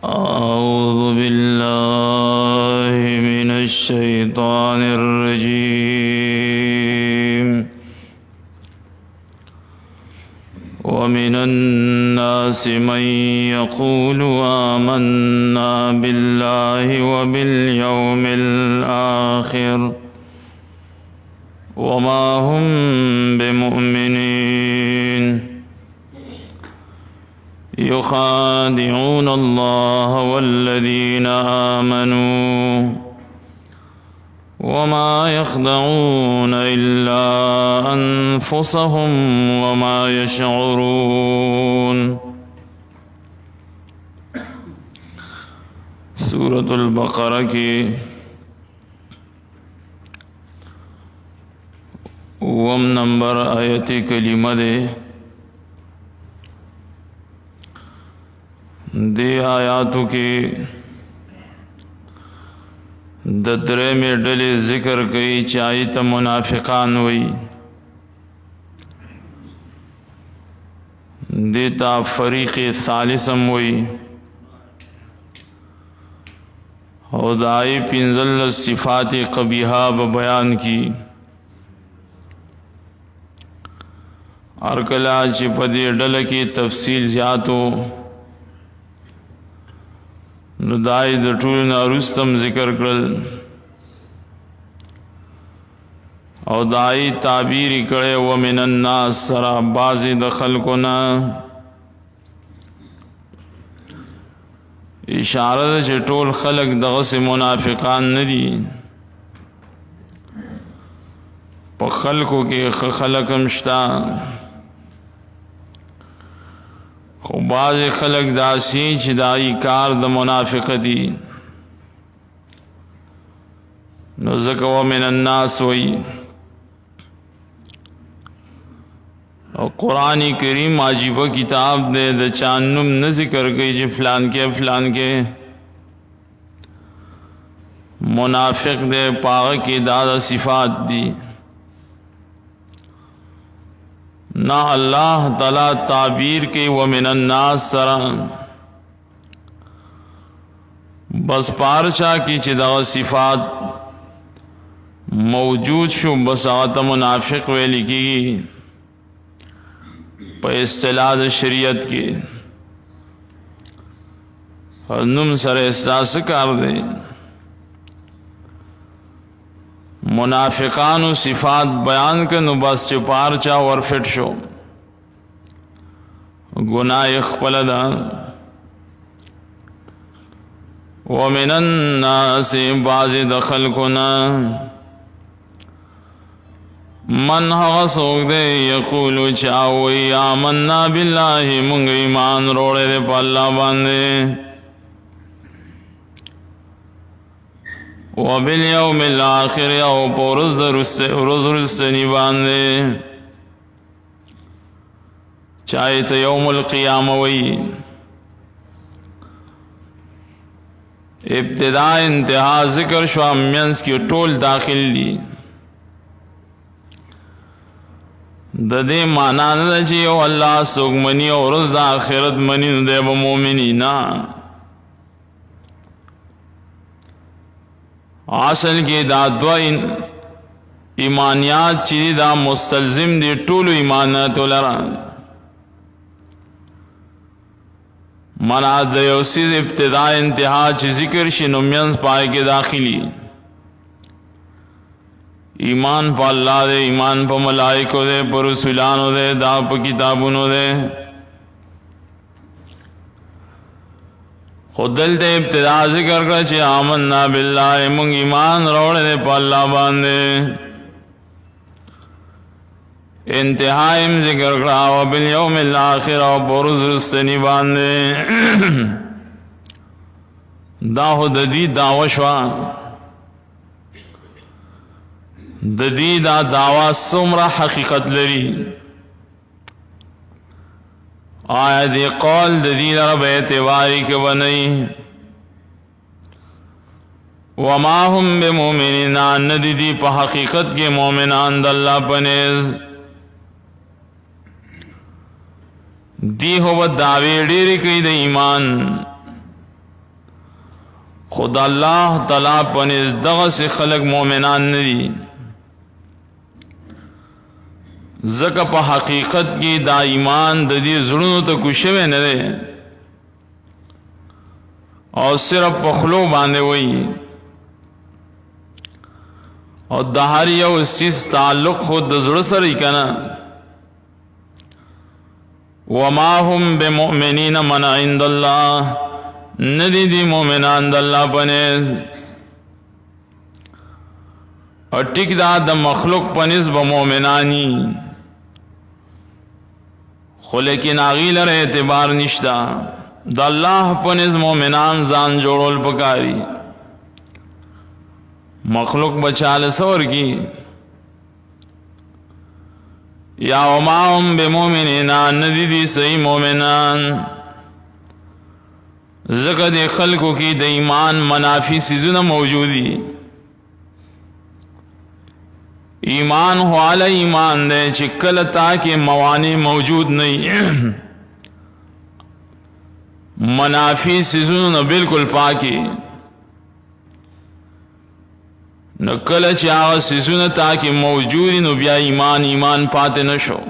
أعوذ بالله من الشيطان الرجيم ومن الناس من يقول آمنا بالله وباليوم الآخر وما هم بمؤمنين يخادعون الله والذين آمنوا وما يخدعون إلا أنفسهم وما يشعرون. सूरत अल-बक़रा की 9 नंबर आयत कलीमा दे आयातों के ददरे में डले ज़िक्र कई चाहे तो मुनाफिकान हुई देता फरीक़ सालिसम हुई और दाई पिंजल सिफ़ात क़बीहा बयान की अरकला चिपदे डल की तफसील ज़्यातो दाई द टूल नारुस्तम ज़िक्र करल और दाई ताबीर करे व मिनन्नास सरा बाज़ी दखल को ना इशारा से टोल खलक दग़ से मुनाफिकान नदी पखल को के खलकम शता खो बाज़ खलक दासी चिदाई कार द मुनाफिकती नज़क व मिनन्नास वही और कुरान करीम आजीब किताब दे द चानुम न ज़िक्र कई जे फ़लान के मुनाफिक दे पाग की दादा सिफ़ात दी ना अल्लाह तला ताबीर के व मिनन्नास सरा बस पारचा की चिदा सिफ़ात मौजूद शु बस आत मुनाफिक वे लिखी पर इस्तिलाह शरीयत के नुम सर एहसास कर दे मुनाफिकान सिफ़ात बयान के नु बस चुपार चा और फिट शो गुनाह खपलदा व मिनन्नास बाज़ी दखल कुना मन हसोक दे यकूलु चावई आमन्ना बिल्लाहि मुंग ईमान रोड़े दे पल्ला बांधे व बिलयौमिल आखिर औ पोरुज़ रुज़नी बांधे चाहे तो यौमुल क़ियामा वही इब्तिदा इंतहा ज़िक्र शामियंस की टोल दाखिल दी ददे माना न जियो अल्लाह सुगमनी और रोज़ आखिरत मनी दे ब मोमिनी ना असल के दादवा ईमानियात चीज़ दा मुस्तलजिम दे टोल ईमानत लरा मना दयोसी इब्तिदा इंतहा ज़िक्र शिनुमियंस पाए के दाखिली ईमान पर अल्लाह दे ईमान पर मलाइको दे पर रसूलानो दे दा पर किताबुनो दे खुदल दे इब्तिदा ज़िक्र कर चे आमन्ना बिल्लाह मुंग ईमान रोड़े दे पर अल्लाह बांधे इंतहाइम ज़िक्र करा व बिलयौमिल आखिर और पुरुज़ रुज़नी बांधे दाहो ददी दावशवा ददी दा दावा सुमरा हकीकत लरी आया दे कौल ददी रब एतवारी के बनई वमा हुम बेमुमिनीन न दीदी प हकीकत के मोमिनान दल्ला पनेज़ दी हो व दावे डेरे कई द ईमान خدا الله تعالی پنځ دغه سي خلق مؤمنان نه دي زکه په حقیقت کې دا ایمان د دې زړونو ته کوشوي نه ده او صرف په خلو باندې وایي او د هر یو سیس تعلق خود د زړه سره کنه وما هم بمؤمنین من عند الله ندی دی مومنان د الله پنځ او ټیک دا د مخلوق پنځ به مومنانی خو لیکن اغیل ر اعتبار نشتا د الله پنځ مومنان ځان جوړول پکاري مخلوق بچاله سور کی یا وما هم بمؤمنین ندی دی صحیح مومنان ذکر دے خلقوں کی د ایمان منافی سیزونه موجودی ایمان ہو علی ایمان دے چکلتا کے موانع موجود نہیں منافی سیزونه بالکل پاکی نکل چاہ سیزونه تاکہ موجودی نو بیا ایمان پاتے نشو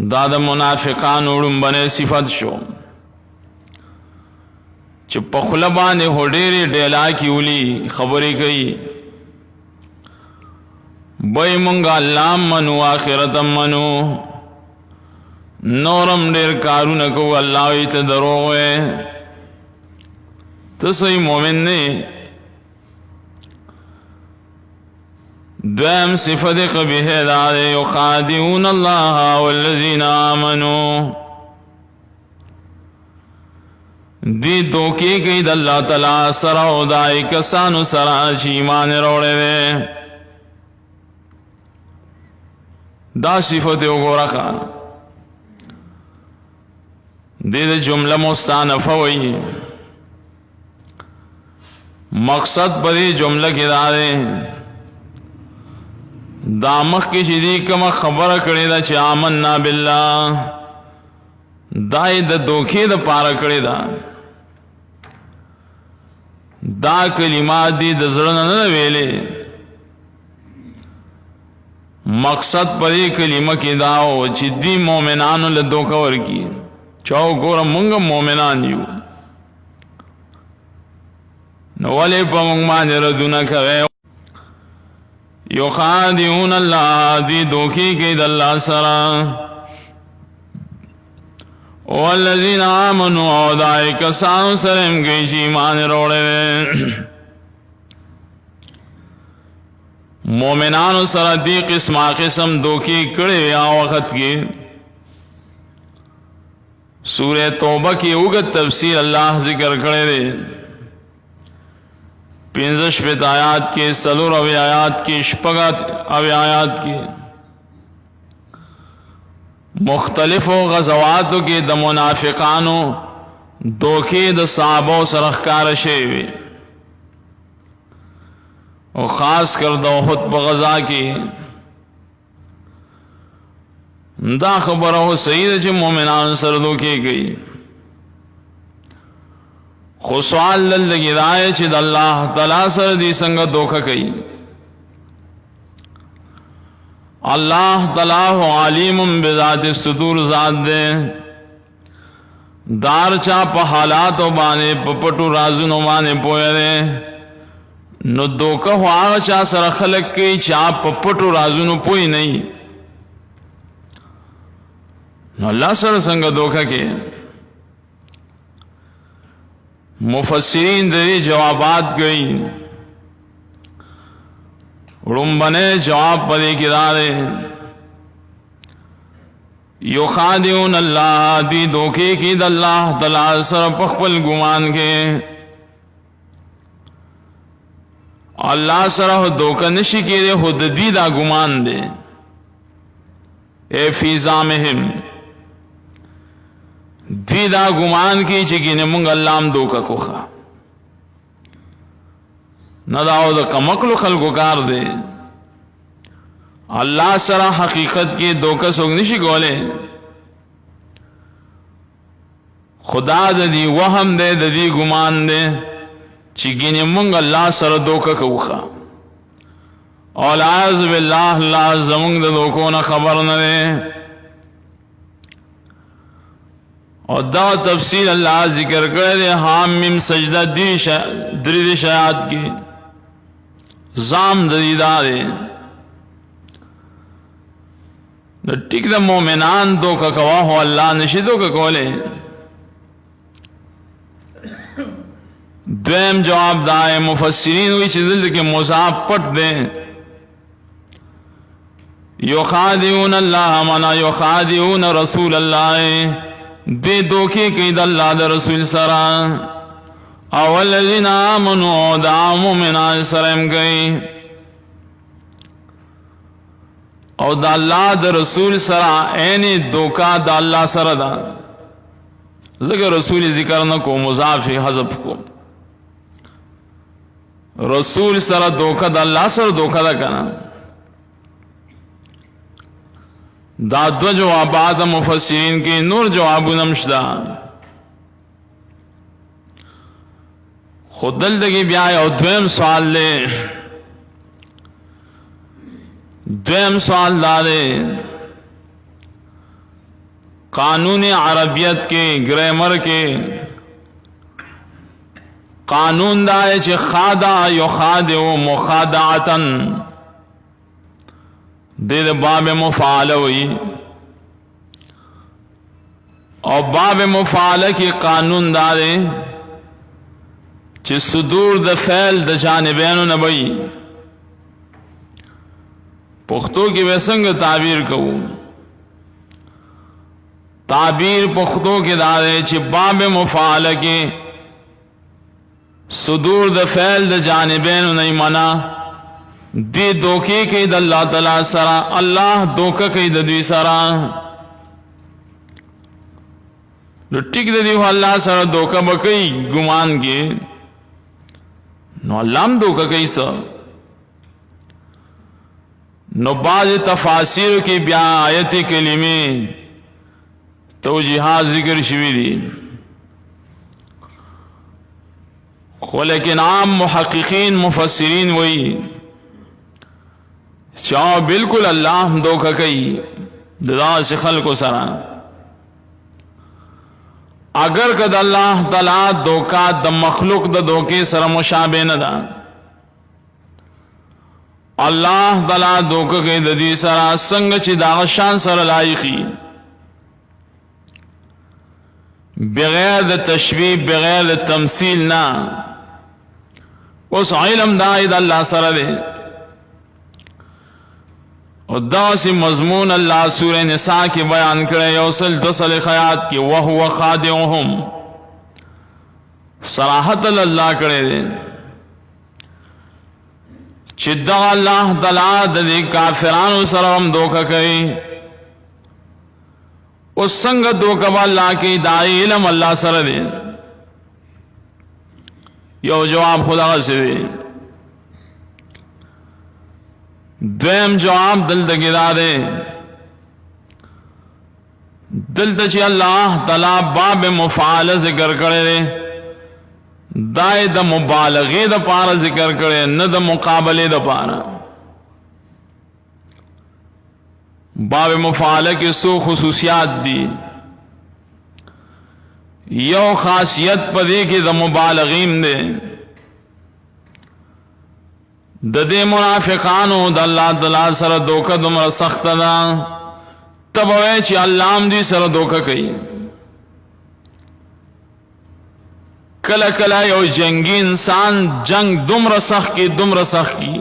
دا د منافقان وړم باندې صفات شو چې په خپل باندې هډېری ډیلا کی ولي خبرې کوي بای مونږه الله منو آخرت منو نورم ډېر کارونه کوو الله یې ته دروغ وې ته صحیح مؤمن نه دوام صفت قبیح دار یخادعون اللہ والذین آمنوا دی دوکی گئی دا اللہ تعالی سرا و دائی کسانو سرا چی ایمان روڑے دے دا صفت اگو رکھا دی دا جملہ مستانفہ ہوئی مقصد پدی جملہ کی دارے دامخ کی شدی کما خبر کړی دا چې آمنا بالله دای د دوکې د پاره کړی دا کلمات دی د زړه نه ویلې مقصد پرې کلمه کې دا او چې دی مؤمنانو له دوکه ورکی چاو ګور مونږ مؤمنان یو نو ولې په مونږ باندې ردونه کوي یخادعون اللہ دی دوکی کی د اللہ سرا والذین آمنوا او دائی کسانو سرم گئی چی ایمان روڑے دے مومنانو سرا دی قسم دوکی کڑے یا وقت کی سورہ توبہ کی اگت تفسیر اللہ ذکر کڑے دے 55 آیات کی سلور اوی آیات کی شپگت اوی آیات کی مختلف غزواتو کی د منافقانو دوکی د صحابو سرخکار شیوی و خاص کر د احد په غزا کی دا خبره هو صحیح چې مومنان سره دوکی گئی خو سوال لگی دائے چھ دا اللہ تعالیٰ سر دی سنگا دوکھا کئی اللہ تعالیٰ علیم بذات الصدور ذات دے دار چا پا حالاتو بانے پا پٹو رازنو بانے پویا دے نو دوکھا ہو آغا چا سر خلق کئی چا پا پٹو رازنو پوئی نہیں نو اللہ سر سنگا دوکھا کئی مفسرین دے جوابات گئی رنبنے جواب پدے کدارے یخادعون اللہ دی دوکے کی دا اللہ تعالی سر پخپل گمان کے اللہ سر دوکہ نشی کے دے خود دی دا گمان دے اے فی زامہم دی دا گمان کی چکی نے منگ اللہ ہم دوکا کو خواہ نہ داو دا کمکلو خلقو کار دے اللہ سرا حقیقت کی دوکا سوگ نشی گولے خدا د دې وهم دی د دې ګمان دی چې ګینې مونږ الله سره دوکه کوخه او العیاذ بالله الله زمونږ د دوکو نه خبر نه دی او دا تفصیل الله ذکر کړی دی حامیم سجده درې آیات کې زام د دې دا دی نو ټیک د مؤمنان دوکه کوا هو الله نشي دوکه کولی دویم جواب دائے مفسرین ہوئی چیز دل کے مضاف پٹ دیں یخادعون اللہ منا یخادعون رسول اللہ دے دوکے قید اللہ دا رسول سرا اولذین آمنوا دا مومنان سرم گئی او دا اللہ دا رسول سرا اینی دوکا دا اللہ سرا دا ذکر رسول ذکر نکو مضاف حذف کو رسول سره دوکه د الله سره دوکه ده کنه دا دو جوابات مفسرین کې نور جوابونه مشته خود دلته بیا یو دویم سوال له دویم سوال داره قانون عربیت کے گرامر کے قانون دائے چھ خادع یخادع مخادعتن دید باب مفعال ہوئی اور باب مفعال کی قانون دارے چھ صدور د فعل د جانبین نبی پختو کی ویسنگ تعبیر کہوں تعبیر پختو کے دارے چھ باب مفعال کے صدور د فعل د جانبین نہیں منا دی دوکے کے د اللہ تعالی سرا اللہ دوکہ کے د دوی سرا ٹک د دیو اللہ سرا دوکہ بکئی گمان کے نو اللہ ہم دوکہ کئی سر نو بعض تفاسیر کی بیا آیت کلمے توجیحات ذکر شوی دی لیکن عام محققین مفسرین وہی چاہو بالکل اللہ دوکہ کئی دا سے خلق و سرا اگر کد اللہ تعالی دوکہ دا مخلوق دا دوکے سر مشابہ نہ دا اللہ تعالی دوکہ کئی دا دی سرا سنگ چی دا شان سر لائقی بغیر دا تشبیح بغیر دا تمثیل نہ اس علم دائد اللہ سر دے اور دا سی مضمون اللہ سورہ نساء کی بیان کرے یوصل دسل خیات کی وَهُوَ خَادِعُهُمْ صراحت اللہ کرے دے چدہ اللہ دلاد دے کافران سرم دوکہ کئی اس سنگ دوکہ اللہ کی دائی علم اللہ سر دے یو جواب خدا سے دے دویم جواب دلتا گدا دے دلتا چی اللہ تعالی باب مفعال ذکر کرے دے دائے دا مبالغی دا پارا ذکر کرے نہ دا مقابلے دا پارا باب مفعال کی سو خصوصیات دی یو خاصیت پا دے کہ دا مبالغیم دے دا دے منافقانو دا اللہ تعالی سر دوکہ دمرا سخت دا تب ہوئے چی اللہ دی سر دوکہ کئی کلا کلا یو جنگی انسان جنگ دمرا سخت کی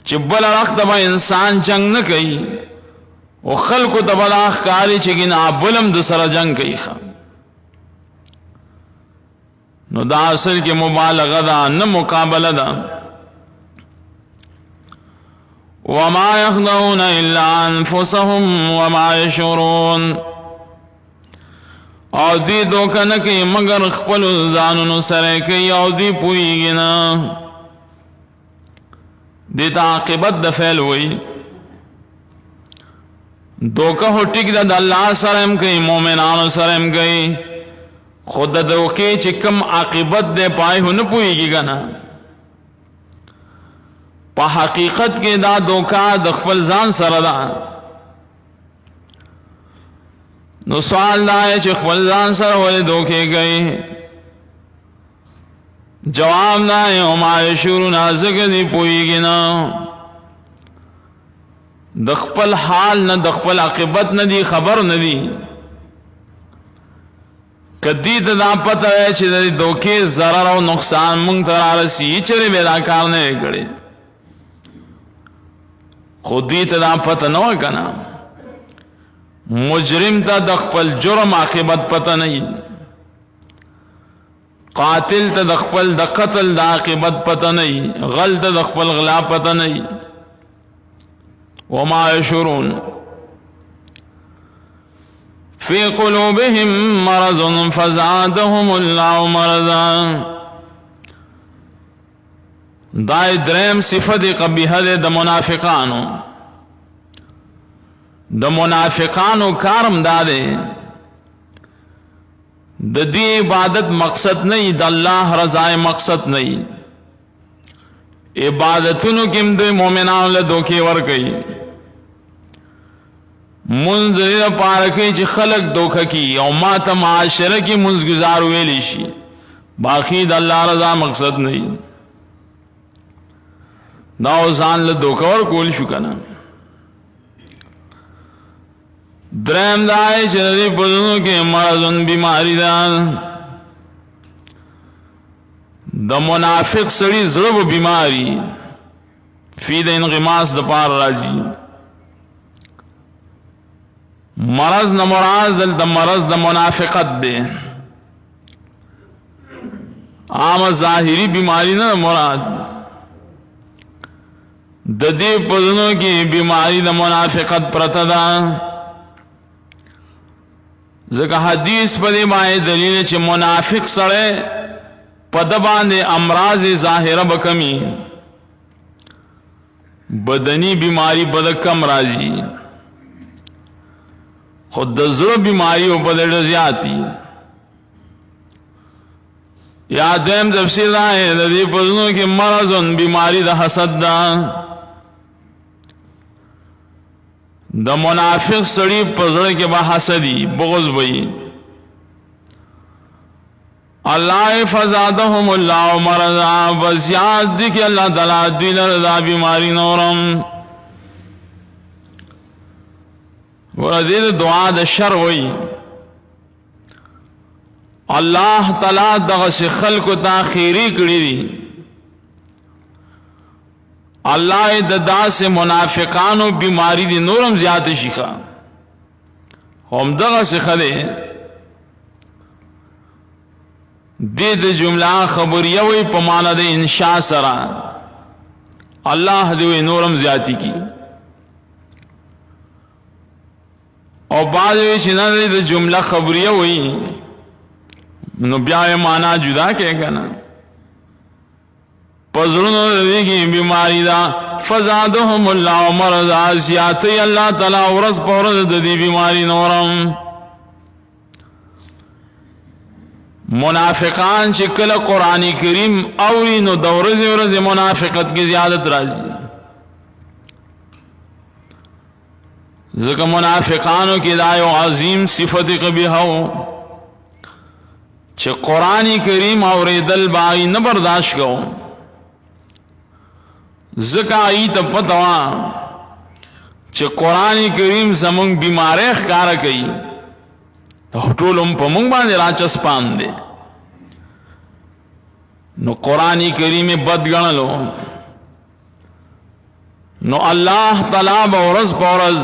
چی بلا رخت با انسان جنگ نہ کئی و خلق دبلاخ کاری چگن آبولم د سر جنگ کئی خوا نو دا اصل کی مبالغہ دا نہ مقابلہ دا وما يخدعون الا انفسهم وما يشعرون او دی دوکہ نہ کئی مگر خپل زانونو سرے کئی او دی پوئی گنا دی تعاقبت دا فعل ہوئی دوکه هو ټیک ده، د الله سره هم کوي، مؤمنانو سره هم کوي، خو د دوکې چې کوم عاقبت دی پای هو نه پوهېږي که نه. په حقیقت کې دا دوکه د خپل ځان سره ده. نو سوال دا ہے چې خپل ځان سره ولې دوکې کوي؟ جواب دا ہے وما یشعرون، ځکه دی پوهېږي نه، د خپل حال نه د خپل عاقبت نه دی خبر نه دی. کدی ته دا پته وی چې د دوکې ضرر او نقصان مونږ ته رارسي، چېرې به دا کار نه وی کړی، خو دوی ته دا پته نه وه که نه. مجرم ته د خپل جرم عاقبت پته نه وي، قاتل ته د خپل د قتل د عاقبت پته نه وي، غل ته د خپل غلا پته نه وي. وما یشعرون فی قلوبهم مرض فزادهم الله مرضا. دا دریم صفت قبیحه ده د منافقانو. د منافقانو کارم دا ده د دې عبادت مقصد نه د الله رضا مقصد نه. عبادتونو کې هم د مؤمنانو له دوکې ورکوي، منځ یې لپاره کوي چې خلک دوکه کي او ما ته معاشره کې منځ ګزار ویلی شي، باقي د الله رضا مقصد نه. دا ځان له دوکه ورکول شو که نه. دریم دا ہے چې د دې په زړونو کې مرض بیماري ده. د منافق سړي زړه به بیماري، فی د انغماس د پاره راځي. مرض نه مراد دلته مرض د منافقت دی، عام ظاهري بیماری نه مراد. د دې په زړونو کې بیماری د منافقت پرته ده. ځکه حدیث په دې باندې دلیل چې منافق سره په د باندې امراض ظاهره به کمی، بدنی بیماری په د کم راځي، خو د زړه بیماری په د ډېر زیاتی. یا دویم تفسیر دا ہے د دې په زړونو کې مرض بیماری د حسد ده. د منافق سړي په زړه کې به حسدي، بغض وي. الله فزادهم الله مرضا، بزیاد دی کہ اللہ تعالیٰ دوی لردا بیماری نورم. وردی دعا د شر وی، اللہ تعالیٰ دغس خلق تا خیری کری دی. اللہ ددا سے منافقانو بیماری دی نورم زیادہ شیخا، ہم دغس خلے دې د جمله خبریه وي په معنا د انشاء سره، الله دې نورم زیاتی کی. او بعض وی چې نه د جمله خبریه وي نو بیا معنا جدا کې کنه. پزړونو دې کې بیماری دا، فزادهم الله مرضا، زیاتی الله تعالی ورځ په ورځ د دې بیماری نورم. منافقان چې کله قرآن کریم اوری نو د ورځې ورځې منافقت کې زیادت راځي. ځکه منافقانو کې دا یو عظیم صفت قبیحه و چې قرآن کریم اوریدل باغی نه برداشت کوو. ځکه ای ته پته وه چې قرآن کریم زمونږ بیماری ښکاره کوي، ټول هم په مونږ باندې راچسپان دی. نو قرآن کریم بد ګڼلو، نو الله تعالی به ورځ په ورځ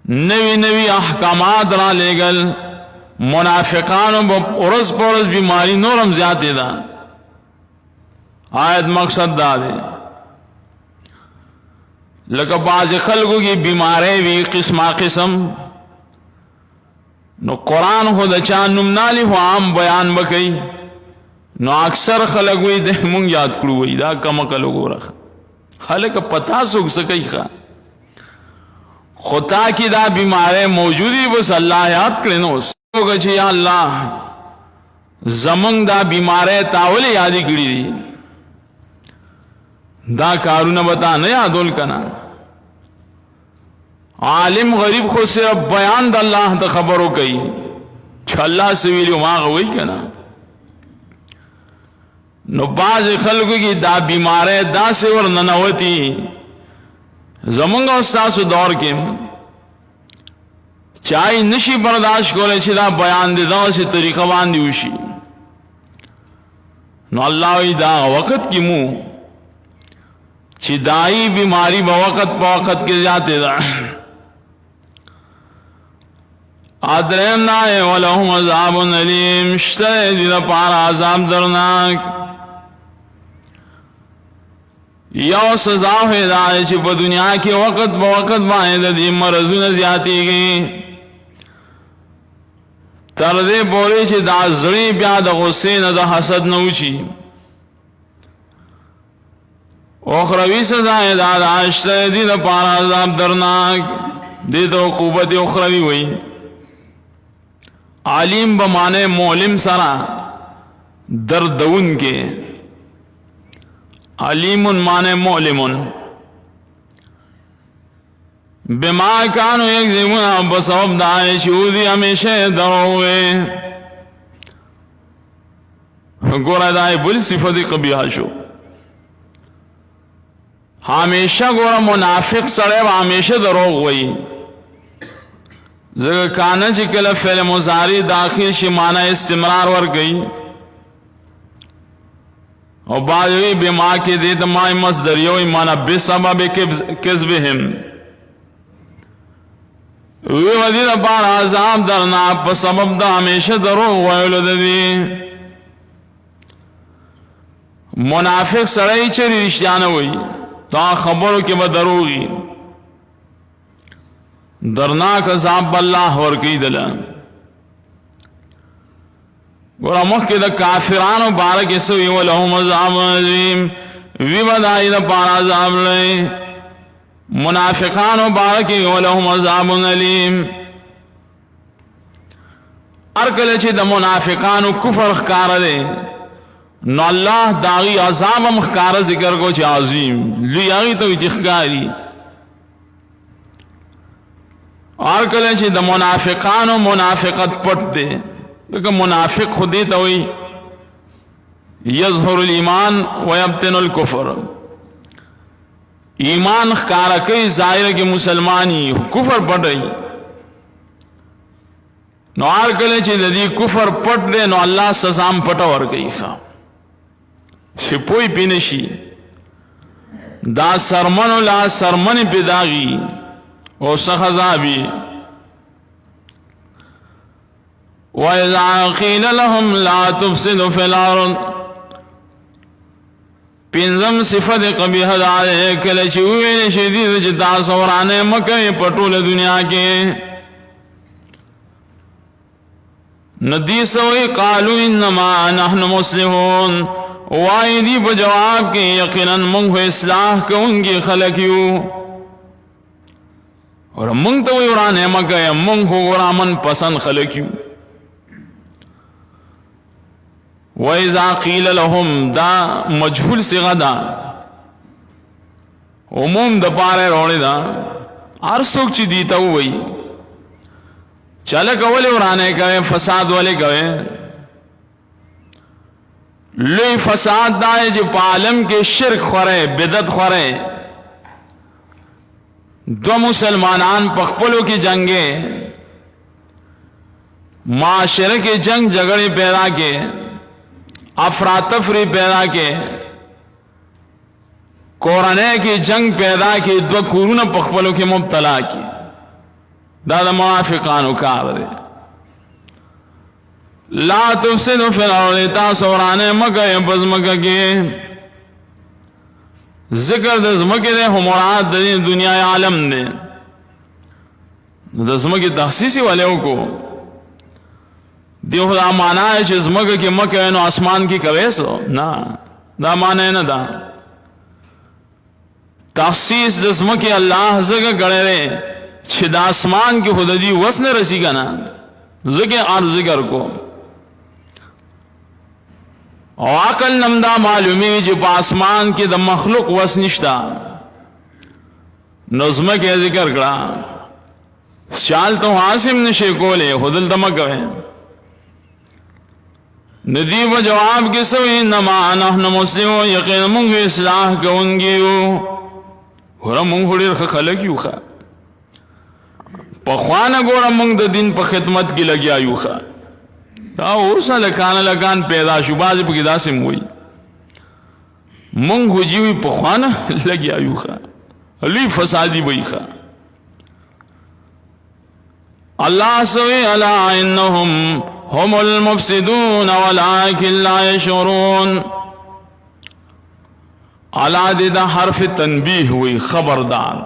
نوی نوی احکامات را لېږل. منافقانو به ورځ په ورځ بیماری نورم زیاتې ده. آیت مقصد دا دی لکه بعض خلکو کې بیماری وي قسمه قسم، نو قرآن خو د چا نوم نالی خو عام بیان بکئی، نو اکثر خلق وی ده مونږ یاد کړو وی دا کم کلو ګوره خلک پتا سوک سکی خوا खुदा की दा बीमारे मौजूदी बस अल्लाह याद करें होगा जी या अल्लाह जमंग दा बीमारे तावल यादी करी दी दा कारून बता न यादोल कना आलिम गरीब को सिर्फ बयान द अल्लाह द खबरों कई अल्लाह से भी वहां वही कना नो बाज खल्क की दा बीमारे दा से और ननवती जमंगा उस्तासु दौर के चाहे नशी बर्दाश्त को ले बयान दे दा से तरीका बांधी उशी नो अल्लाह दा वक़्त की मुंह चिदाई बीमारी बवक़्त पवक़्त के जाते दा आदरना वलहुम अज़ाबुन अलीम शतरे दिल पार आज़ाब दरनाक यो सजा है ची प दुनिया के वक़्त बवक़्त बाएं दी मरज़ुन ज़्यादती गई तरदे बोले ची दा ज़ड़ी ब्या द गुस्से न द हसद न उची उखरवी सजाएं दादा शतरे दिल पार आज़ाब दरनाक दे तो क़ुव्वत उखरवी हुई आलिम बमाने मोलिम सरा दर्दउन के अलीमुन माने मोलिमुन बिमा कानू एक जिमुना बसब दाए शूदी हमेशा दरोगे गोरा दाए बुल सिफती कभी हाशो हमेशा गोरा मुनाफिक सड़े हमेशा दरोग वही जगह काना चिकल फेल मुजारी दाखिल शिमाना इस्तिमरार वर गई और बाजवी बिमा के दे दमाई मसदरियो माना बेसबब किज़्बिहिम वे वदीद बार आज़ाब दरना पर सबब दा हमेशा दरोग वयलो दे मुनाफिक सड़ई चरी रिश्तान हुई ता खबरों के बदरोगी दरनाक अज़ाब अल्लाह और कई दला गोरा मुख के द काफिरान बारक इसवी वलहुम अज़ाबुन अज़ीम विबदाई द पारा अज़ाब ले मुनाफिकान बारक वलहुम अज़ाबुन अलीम अरकल चे द मुनाफिकान कुफर खकार दे न अल्लाह दागी अज़ाब मखकार जिक्र को चे अज़ीम लियागी तो जिखकारी और कले चे द मुनाफिकान मुनाफिकत पट दे तो मुनाफिक खुदी तो हुई यज़हुरुल ईमान वयब्तिनुल कुफ्र ईमान खकार कई जाहिर के मुसलमानी कुफर पट रही नो आर कले चे दी कुफर पट दे नो अल्लाह सजाम पटा और कई खा सिपोई पिनशी दा सरमन ला सरमन पिदागी और सखजा भी वइज़ा क़ील लहुम ला तुफ़सिदू फ़िल अर्ज़ पिंजम सिफत कबीह दाए कल चुए शदीद जिता सवराने मके पटोल दुनिया के नदी सोई कालू इन्नमा नहनु मुस्लिमून वाइदी बजवाब के यकीनन मुंग इस्लाह कऊंगी खलकियू और मुंग तो उड़ाने मके मुंग हो गुरामन पसंद खलकियू वइज़ा क़ील लहुम दा मजहूल से गदा उमूम द पारे रोड़े दा आर सोच ची दीता वही चले कवले उड़ाने कहे फसाद वाले कहे लुई फसाद दाए जो पालम के शिरक खोरे बिदत खोरे दो मुसलमानान पखपलों की जंगे माशरे के जंग झगड़े पैदा के अफरा तफरी पैदा के कोरने की जंग पैदा की दो कुरून पखपलों के मुब्तला की दादा मुनाफिकान कार दे ला तुफ़सिदू फ़िल अर्ज़ तासौराने मके बज़ मके के जिक्र दज़मके दे हुमरात दे दुनिया आलम ने दज़मके तहसीसी वाले को दियो खुदा माना है जिज़मके के मके नो आसमान की कवेसो ना दा माने न दा तहसीस दज़मके अल्लाह जगह गड़े रे چې د اسمان کې خود دې وس نه رسی کنه ذکر عرض ذکر کو او عقل نم دا معلومی چې په اسمان کې د مخلوق وس نشتا نظم کې ذکر کړه شال تو حاسم نشي کوله خودل دمه کوي ندی و جواب کې سوې انما نحن مسلمون یقینا موږ اصلاح کوونکیو ور موږ ډېر خلک یو ښه په خوانه ګوره موږ د دین په خدمت کې لګیا یو ښه دا اوس لکان پیدا شو باز په کې داسې موي موږ هجوي په خوانه لګیا یو ښه لوی فسادي وي ښه الله سوي الا انهم هم المفسدون ولكن لا يشعرون الا دې دا حرف تنبیه وي خبردار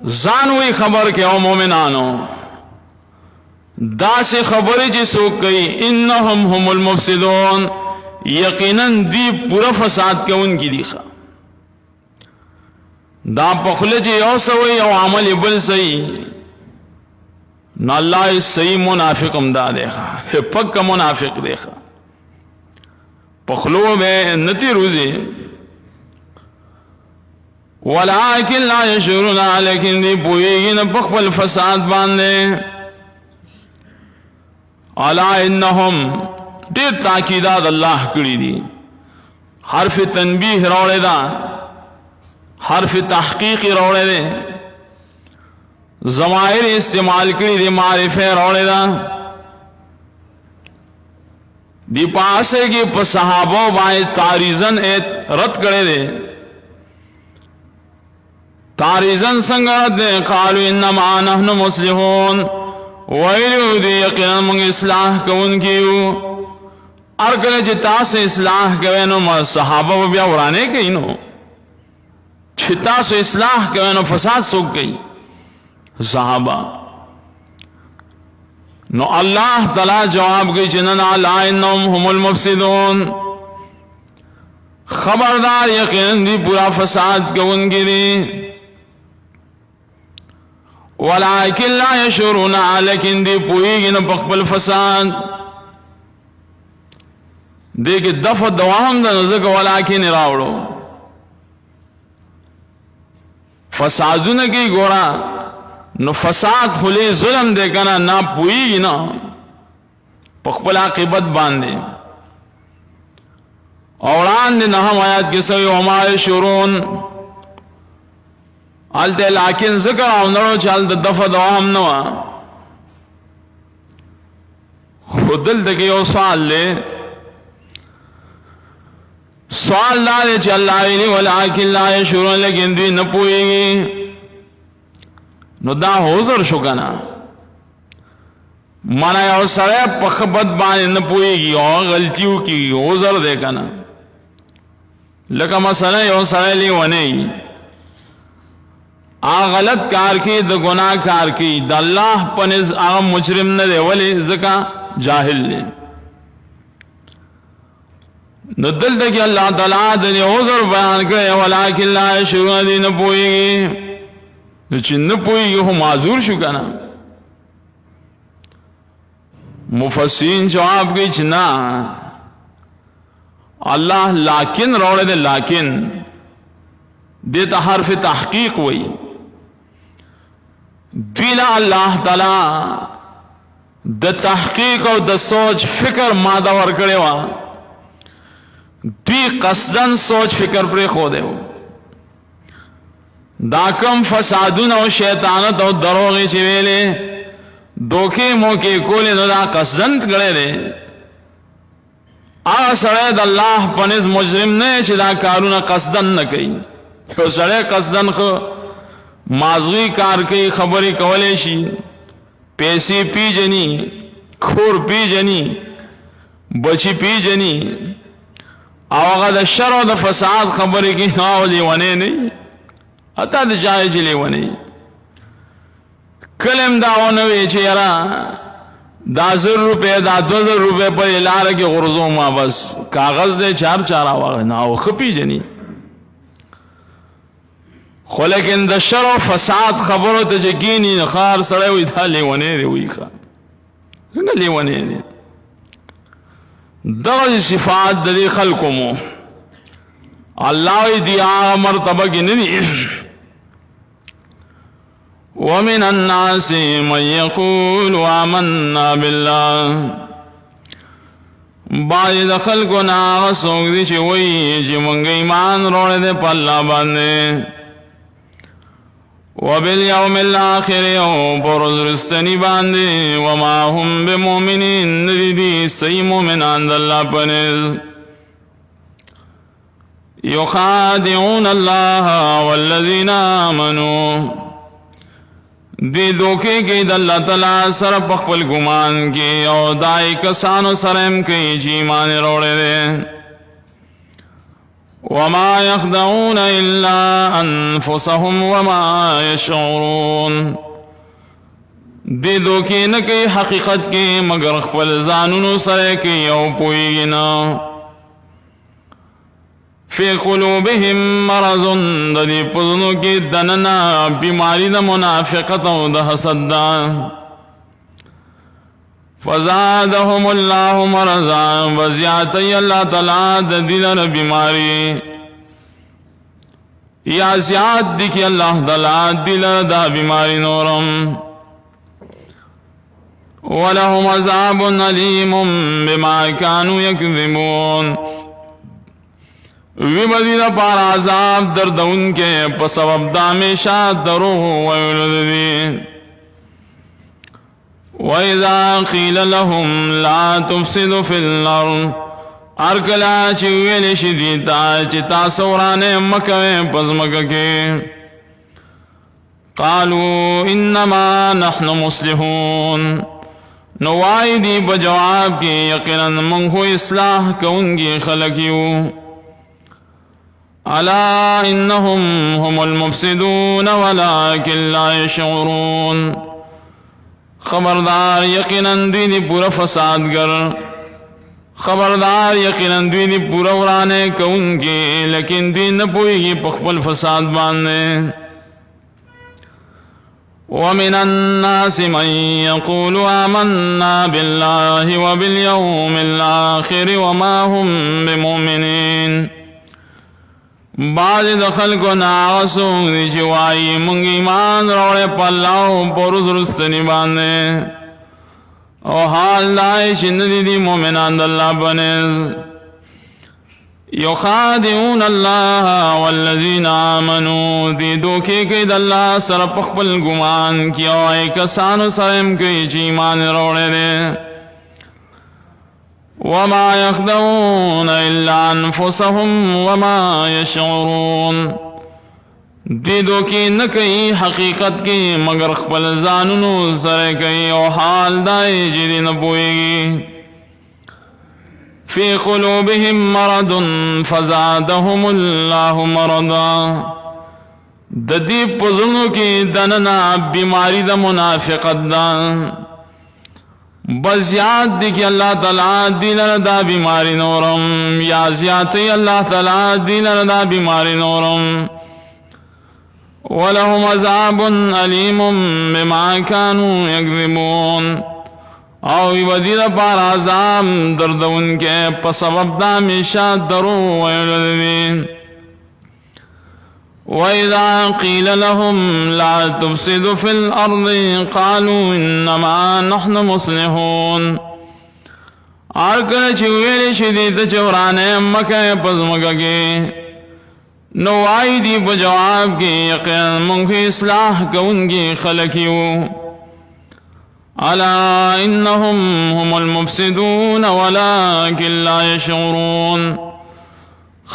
ځان وي خبر کې او مؤمنانو دا سے خبرې چې څوک کوي انهم هم المفسدون یقینا دی پورا فساد کوونکي دي دا پخله چې یو سوی او عمل بل صحیح نو الله صحیح منافق هم دا دیکھا پکا منافق دیکھا پخلو میں نتی روزی ولیکن لا یشعرون لیکن دی پوئیگی نا پخبل فساد باندے الا انہم دیر تاکیدات اللہ کری دی حرف تنبیح روڑے دا حرف تحقیق روڑے دے ضمائر استعمال کری دی معرفہ روڑے دا دی پاسے کی پا صحابوں بائی تاریزن رد کرے دے تاریزن سنگرد دے قالو انما نحن مسلحون ویلیو دی یقینا منگ اصلاح کون کیو ارکل جتا سے اصلاح کوئنو ما صحابہ بیا ورانے کئی نو چھتا سے اصلاح کوئنو فساد سوک کئی صحابہ نو اللہ تعالی جواب کی جننا لا انہم هم المفسدون خبردار یقین دی پورا فساد کون کی دی ولیکن لا یشعرون لیکن دی پوئیگی نا پخبل فساد دیکھ دفع دواہم دا نزک ولیکن راوڑو فسادو نکی گورا نو فساد خلی ظلم دے کنا نا پوئیگی نا پخبل عاقبت باندے اوران دے نحم آیات کے سوی وما یشعرون آلتے لیکن ذکر آو نرو چالتا دفع دواہم نوا خودل تکی او سوال لے سوال دارے چا اللہ علی ولیکن لا یشعرون لیکن دوی نپوئے گی نو دا حوزر شکنا مانا یو سرے پخبت بانے نپوئے گی اور غلطیوں کی حوزر دے کنا لکہ مسئلہ یو سرے لی ونے گی غلط کار کی دا گناہ کار کی دا اللہ پنز آغا مجرم نہ دے ولی زکا جاہل لے ندل دا کہ اللہ تعالیٰ دنی عذر بیان کرے ولیکن لا یشعرون دی نپوئی گی تو چی نپوئی گی ہو معذور شکنا مفسرین جواب کی چنا اللہ لیکن روڑے دے لیکن دیتا حرف تحقیق وئی دیلا اللہ تعالی د تحقیق او د سوچ فکر مادہ ورکڑے وا دی قصدن سوچ فکر پر خو دے دا کم فسادون او شیطانت او دروغی چویلے دوکے موکے کولے دا قصدن کرے دے آغا سرید اللہ پنز مجرم نے چی دا کارونا قصدن نکی او سرے قصدن خو مازغی کار کئی خبری کولے شی پیسی پی جنی کھور پی جنی بچی پی جنی آوغا دا شر و دا فساد خبری کی آو لیوانے نہیں اتا دا جائے جی لیوانے کلم داونوی چیرا دا 1000 روپے دا 2000 روپے پر الارہ کی غرزوں ما بس کاغذ دے چار آوغا ناو خپی جنی خو لیکن د شر او فساد خبرو ته چې کینی خار سړی وي دا لیونی دی وي ښه نه لیونی دی دغه صفات د دې خلکو مو الله دې هغه مرتبه کې نه دي ومن الناس من يقول آمنا بالله باید د خلکو نه هغه څوک دي چې وایي چې موږ ایمان وروړی دی په الله باندې وبالیوم الاخر او پر ورځ رستنی باندې وما هم بمؤمنین ندي دي صحیح مؤمنان د الله په نزد یخادعون الله والذین آمنوا دی دوکے کی د اللہ تعالی سر په خپل ګمان کې او دای کسانو سره هم کوي چې ایمان وروړي دي وما يخدعون الا انفسهم وما يشعرون دی دوکې نه کوي حقیقت کې مگر خپل ځانونو سره کوي او پوهیږي نه فی قلوبهم مرض د دې پزنو کې دننه بیماری د منافقت او د حسد ده فزادهم الله مرضا وزیاتی اللہ تعالی د دې بیماری یا زیاد دی کہ اللہ تعالی دل دا بیماری نورم ولهم عذاب علیم بما كانوا يكذبون وی بدی دا پار عذاب دردون کے پس سبب دا ہمیشہ دروغ ویلو دی وَإِذَا قِيلَ لَهُمْ لَا تُفْسِدُوا فِي الْأَرْضِ ارکلا چی ویلی شدیتا چی تاسورانے مکویں پزمکہ کے قالوا انما نحن مصلحون نوائی دی بجواب کی یقینا منہو اصلاح کونگی خلقیو الا انہم هم المفسدون ولكن لا يشعرون خبردار یقینا دوی پورا فساد گر خبردار یقینا دوی پورا ورانے کونگی لیکن دوی نپوئیگی پخپل فساد باندے ومن الناس من يقول آمنا بالله وباليوم الآخر وما هم بمؤمنين بعض دخل کو ناغسوک دی چوائی منگ ایمان روڑے پلاؤ پروز رستنی باندے او حال دائی شندی دی مومنان داللہ بنیز یخادعون اللہ والذین آمنوا دی دوکے کئی داللہ سر پخپل گمان کیا اے کسانو سرم کئی چی ایمان روڑے دے وما يخدعون إلا أنفسهم وما يشعرون دی دوکی نکئی حقیقت کی مگر خپل زانونو سر کئی او حال دائی جدی نپوئیگی فی قلوبهم مرض فزادهم اللہ مرضا دی پزنو کی دننا بیماری دا منافقت دا بس یاد دی کہ اللہ تعالی دین ردا بیماری نورم یا زیادتی اللہ تعالی دین ردا بیماری نورم وَلَهُمْ عَذَابٌ عَلِيمٌ بِمَا كَانُوا يَكْذِبُونَ او ودید پار عذاب درد ان کے پسبب دامیشہ درو ویلدین وَإِذَا قِيلَ لَهُمْ لَا تُفْسِدُوا فِي الْأَرْضِ قَالُوا إِنَّمَا نَحْنُ مُصْلِحُونَ آرکل چویلی شدید چورانے مکہ پزمکہ کی نوائی دی بجواب کی یقین منگی اصلاح کونگی خلقیو الا انہم هم المفسدون ولكن لا يشعرون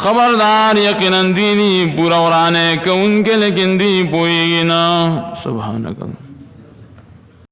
خبردار یقیناً دی پورا ورانے کون کے لیکن دی پوئیگی نا سبحانک